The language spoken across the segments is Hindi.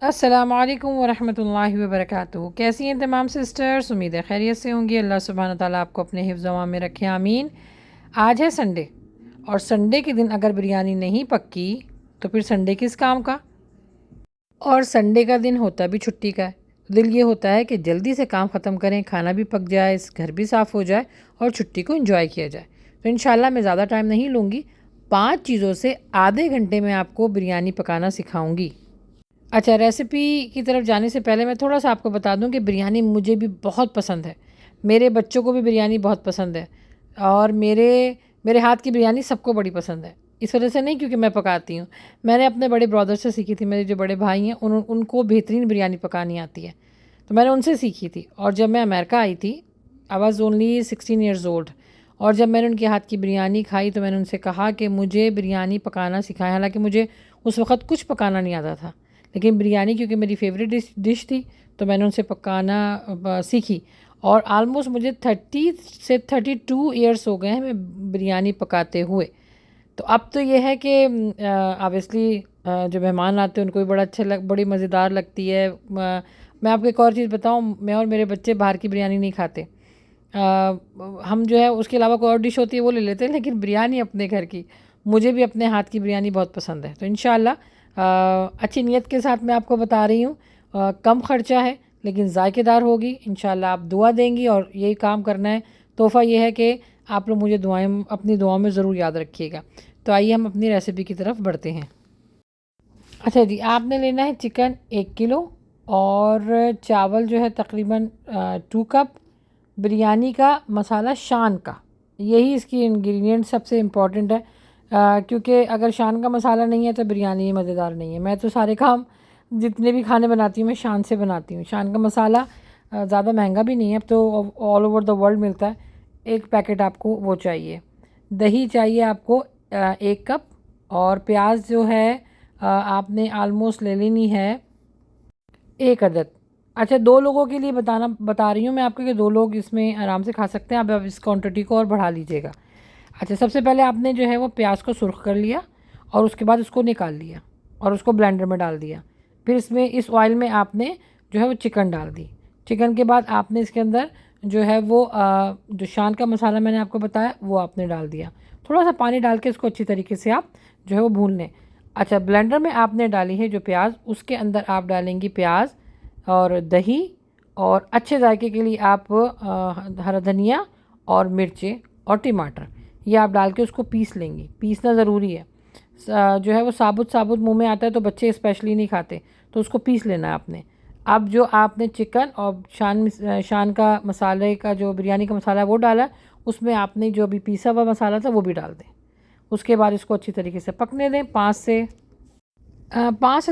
अस्सलामुअलैकुम वरहमतुल्लाहि वबरकातुहू। कैसी हैं तमाम सिस्टर्स? उम्मीद है खैरियत से होंगी। अल्लाह सुब्हान व तआला आपको अपने हिफ्ज़ अमान में रखे, आमीन। आज है संडे और संडे के दिन अगर बिरयानी नहीं पक्की तो फिर संडे किस काम का। और संडे का दिन होता भी छुट्टी का है। दिल ये होता है कि जल्दी से काम ख़त्म करें, खाना भी पक जाए, घर भी साफ़ हो जाए और छुट्टी को एंजॉय किया जाए। तो इंशाल्लाह मैं ज़्यादा टाइम नहीं लूँगी। 5 चीज़ों से आधे घंटे में आपको बिरयानी पकाना सिखाऊँगी। अच्छा, रेसिपी की तरफ जाने से पहले मैं थोड़ा-सा आपको बता दूँ कि बिरयानी मुझे भी बहुत पसंद है। मेरे बच्चों को भी बिरयानी बहुत पसंद है और मेरे मेरे हाथ की बिरयानी सबको बड़ी पसंद है। इस वजह से नहीं क्योंकि मैं पकाती हूँ। मैंने अपने बड़े ब्रदर से सीखी थी, मेरे जो बड़े भाई हैं उनको बेहतरीन बिरयानी पकानी आती है। तो मैंने उनसे सीखी थी और जब मैं अमेरिका आई थी, I was only 16 years old, और जब मैंने उनके हाथ की बिरयानी खाई तो मैंने उनसे कहा कि मुझे बिरयानी पकाना सिखाएँ। हालाँकि मुझे उस वक़्त कुछ पकाना नहीं आता था। लेकिन बिरयानी क्योंकि मेरी फेवरेट डिश थी तो मैंने उनसे पकाना सीखी और आलमोस्ट मुझे 30 से 32 ईयर्स हो गए हैं मैं बिरयानी पकाते हुए। तो अब तो ये है कि ऑब्वियसली जो मेहमान आते हैं उनको भी बड़ा बड़ी मज़ेदार लगती है। मैं आपको एक और चीज़ बताऊँ, मैं और मेरे बच्चे बाहर की बिरयानी नहीं खाते। हम जो है उसके अलावा कोई और डिश होती है वो ले लेते हैं, लेकिन बिरयानी अपने घर की, मुझे भी अपने हाथ की बिरयानी बहुत पसंद है। तो इंशाल्लाह अच्छी नीयत के साथ मैं आपको बता रही हूँ। कम खर्चा है लेकिन ज़ायकेदार होगी। इंशाल्लाह आप दुआ देंगी और यही काम करना है। तोहफ़ा ये है कि आप लोग मुझे अपनी दुआओं में ज़रूर याद रखिएगा। तो आइए हम अपनी रेसिपी की तरफ बढ़ते हैं। अच्छा जी, आपने लेना है चिकन 1 किलो और चावल जो है तकरीबन 2 कप। बिरयानी का मसाला शान का, यही इसकी इंग्रेडिएंट सबसे इम्पॉर्टेंट है। क्योंकि अगर शान का मसाला नहीं है तो बिरयानी मज़ेदार नहीं है। मैं तो सारे काम जितने भी खाने बनाती हूँ मैं शान से बनाती हूँ। शान का मसाला ज़्यादा महंगा भी नहीं है, अब तो ऑल ओवर द वर्ल्ड मिलता है। एक पैकेट आपको वो चाहिए। दही चाहिए आपको 1 कप। और प्याज जो है आपने आलमोस्ट ले लेनी है 1 अदद। अच्छा, 2 लोगों के लिए बता रही हूँ मैं आपको कि 2 लोग इसमें आराम से खा सकते हैं। अब इस क्वांटिटी को और बढ़ा लीजिएगा। अच्छा, सबसे पहले आपने जो है वो प्याज को सुर्ख कर लिया और उसके बाद उसको निकाल लिया और उसको ब्लेंडर में डाल दिया। फिर इसमें इस ऑयल में आपने जो है वो चिकन डाल दी। चिकन के बाद आपने इसके अंदर जो है वो जो शान का मसाला मैंने आपको बताया वो आपने डाल दिया। थोड़ा सा पानी डाल के इसको अच्छी तरीके से आप जो है वो भून लें। अच्छा, ब्लेंडर में आपने डाली है जो प्याज, उसके अंदर आप डालेंगी प्याज और दही, और अच्छे जायके के लिए आप हरा धनिया और मिर्चें और टमाटर ये आप डाल के उसको पीस लेंगी। पीसना ज़रूरी है। जो है वो साबुत साबुत मुंह में आता है तो बच्चे स्पेशली नहीं खाते, तो उसको पीस लेना है आपने। अब जो आपने चिकन और शान का मसाले का जो बिरयानी का मसाला है वो डाला, उसमें आपने जो अभी पीसा हुआ मसाला था वो भी डाल दें। उसके बाद इसको अच्छी तरीके से पकने दें 5 से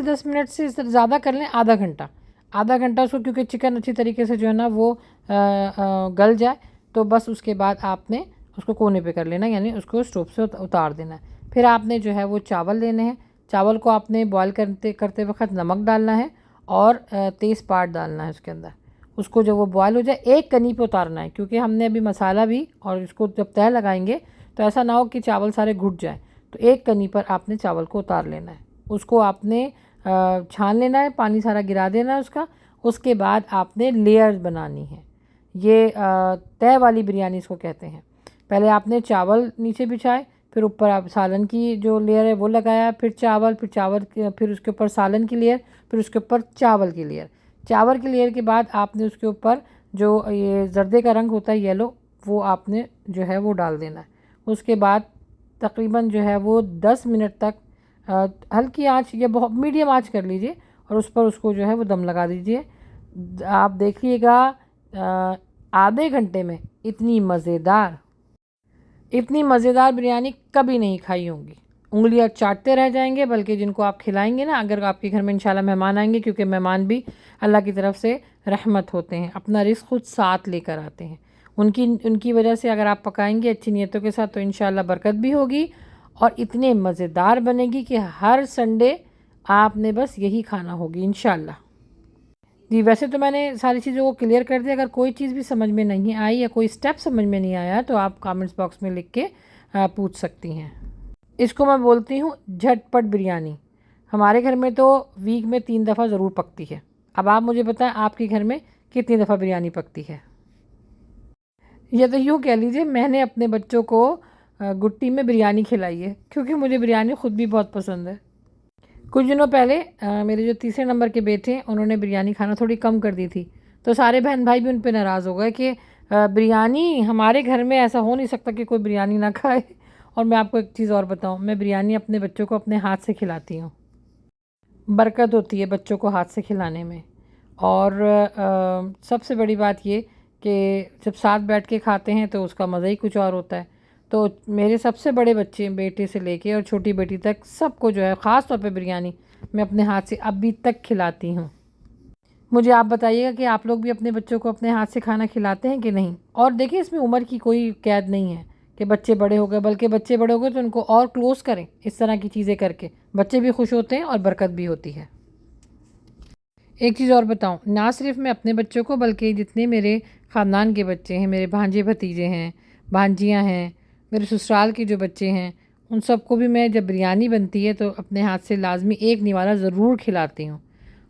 10 मिनट से ज़्यादा कर लें, आधा घंटा। आधा घंटा उसको, क्योंकि चिकन अच्छी तरीके से जो है ना वो गल जाए। तो बस उसके बाद आपने उसको कोने पे कर लेना, यानी उसको स्टोव से उतार देना है। फिर आपने जो है वो चावल लेने हैं। चावल को आपने बॉयल करते करते वक्त नमक डालना है और तेज़पात डालना है उसके अंदर। उसको जब वो बॉयल हो जाए एक कनी पे उतारना है, क्योंकि हमने अभी मसाला भी और इसको जब तह लगाएंगे तो ऐसा ना हो कि चावल सारे घुट जाए। तो एक कनी पर आपने चावल को उतार लेना है। उसको आपने छान लेना है, पानी सारा गिरा देना है उसका। उसके बाद आपने लेयर्स बनानी है। ये तय वाली बिरयानी इसको कहते हैं। पहले आपने चावल नीचे बिछाए, फिर ऊपर आप सालन की जो लेयर है वो लगाया, फिर चावल, फिर उसके ऊपर सालन की लेयर, फिर उसके ऊपर चावल की लेयर। चावल की लेयर के बाद आपने उसके ऊपर जो ये जर्दे का रंग होता है येलो, वो आपने जो है वो डाल देना है। उसके बाद तकरीबन जो है वो 10 मिनट तक हल्की आंच या बहुत मीडियम आंच कर लीजिए और उस पर उसको जो है वो दम लगा दीजिए। आप देखिएगा आधे घंटे में इतनी मज़ेदार बिरयानी कभी नहीं खाई होंगी। उंगलियां चाटते रह जाएंगे। बल्कि जिनको आप खिलाएंगे ना, अगर आपके घर में इंशाल्लाह मेहमान आएंगे, क्योंकि मेहमान भी अल्लाह की तरफ से रहमत होते हैं, अपना रिज़्क़ खुद साथ लेकर आते हैं। उनकी उनकी वजह से अगर आप पकाएंगे अच्छी नीयतों के साथ तो इंशाल्लाह बरकत भी होगी और इतने मज़ेदार बनेगी कि हर संडे आपने बस यही खाना होगी इंशाल्लाह। जी, वैसे तो मैंने सारी चीज़ों को क्लियर कर दिया। अगर कोई चीज़ भी समझ में नहीं आई या कोई स्टेप समझ में नहीं आया तो आप कमेंट्स बॉक्स में लिख के पूछ सकती हैं। इसको मैं बोलती हूँ झटपट बिरयानी। हमारे घर में तो वीक में 3 दफ़ा ज़रूर पकती है। अब आप मुझे बताएं आपके घर में कितनी दफ़ा बिरयानी पकती है। या तो यूँ कह लीजिए मैंने अपने बच्चों को गुट्टी में बिरयानी खिलाई है, क्योंकि मुझे बिरयानी ख़ुद भी बहुत पसंद है। कुछ दिनों पहले मेरे जो तीसरे नंबर के बेटे हैं उन्होंने बिरयानी खाना थोड़ी कम कर दी थी, तो सारे बहन भाई भी उन पे नाराज़ हो गए कि बिरयानी हमारे घर में ऐसा हो नहीं सकता कि कोई बिरयानी ना खाए। और मैं आपको एक चीज़ और बताऊँ, मैं बिरयानी अपने बच्चों को अपने हाथ से खिलाती हूँ। बरकत होती है बच्चों को हाथ से खिलाने में। और सबसे बड़ी बात ये कि जब साथ बैठ के खाते हैं तो उसका मज़ा ही कुछ और होता है। तो मेरे सबसे बड़े बच्चे बेटे से लेके और छोटी बेटी तक सबको जो है ख़ास तौर पे बिरयानी मैं अपने हाथ से अभी तक खिलाती हूँ। मुझे आप बताइएगा कि आप लोग भी अपने बच्चों को अपने हाथ से खाना खिलाते हैं कि नहीं। और देखिए इसमें उम्र की कोई कैद नहीं है कि बच्चे बड़े हो गए, बल्कि बच्चे बड़े हो गए तो उनको और क्लोज़ करें इस तरह की चीज़ें करके। बच्चे भी खुश होते हैं और बरकत भी होती है। एक चीज़ और बताऊँ, ना सिर्फ मैं अपने बच्चों को बल्कि जितने मेरे ख़ानदान के बच्चे हैं, मेरे भांजे भतीजे हैं, भांजियाँ हैं, मेरे ससुराल के जो बच्चे हैं, उन सबको भी मैं जब बिरयानी बनती है तो अपने हाथ से लाज़मी एक निवाला ज़रूर खिलाती हूँ।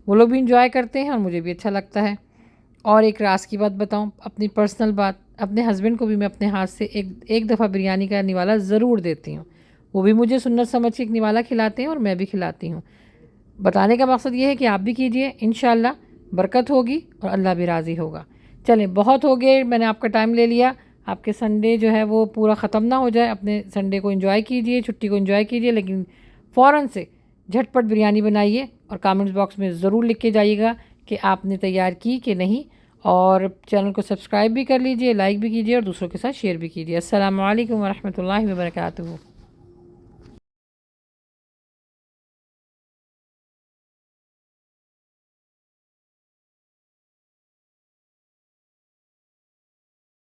वो लोग भी इंजॉय करते हैं और मुझे भी अच्छा लगता है। और एक राज़ की बात बताऊँ, अपनी पर्सनल बात, अपने हस्बैंड को भी मैं अपने हाथ से एक दफ़ा बिरयानी का निवाला ज़रूर देती हूँ। वो भी मुझे सुन्नत समझ के एक निवाला खिलाते हैं और मैं भी खिलाती हूँ। बताने का मकसद ये है कि आप भी कीजिए, इंशाल्लाह बरकत होगी और अल्लाह भी राज़ी होगा। चलें, बहुत हो गए, मैंने आपका टाइम ले लिया। आपके संडे जो है वो पूरा ख़त्म ना हो जाए। अपने संडे को एंजॉय कीजिए, छुट्टी को एंजॉय कीजिए, लेकिन फ़ौरन से झटपट बिरयानी बनाइए और कमेंट्स बॉक्स में ज़रूर लिख के जाइएगा कि आपने तैयार की कि नहीं। और चैनल को सब्सक्राइब भी कर लीजिए, लाइक भी कीजिए और दूसरों के साथ शेयर भी कीजिए। अस्सलामु अलैकुम वरहमतुल्लाहि वबरकातुहू।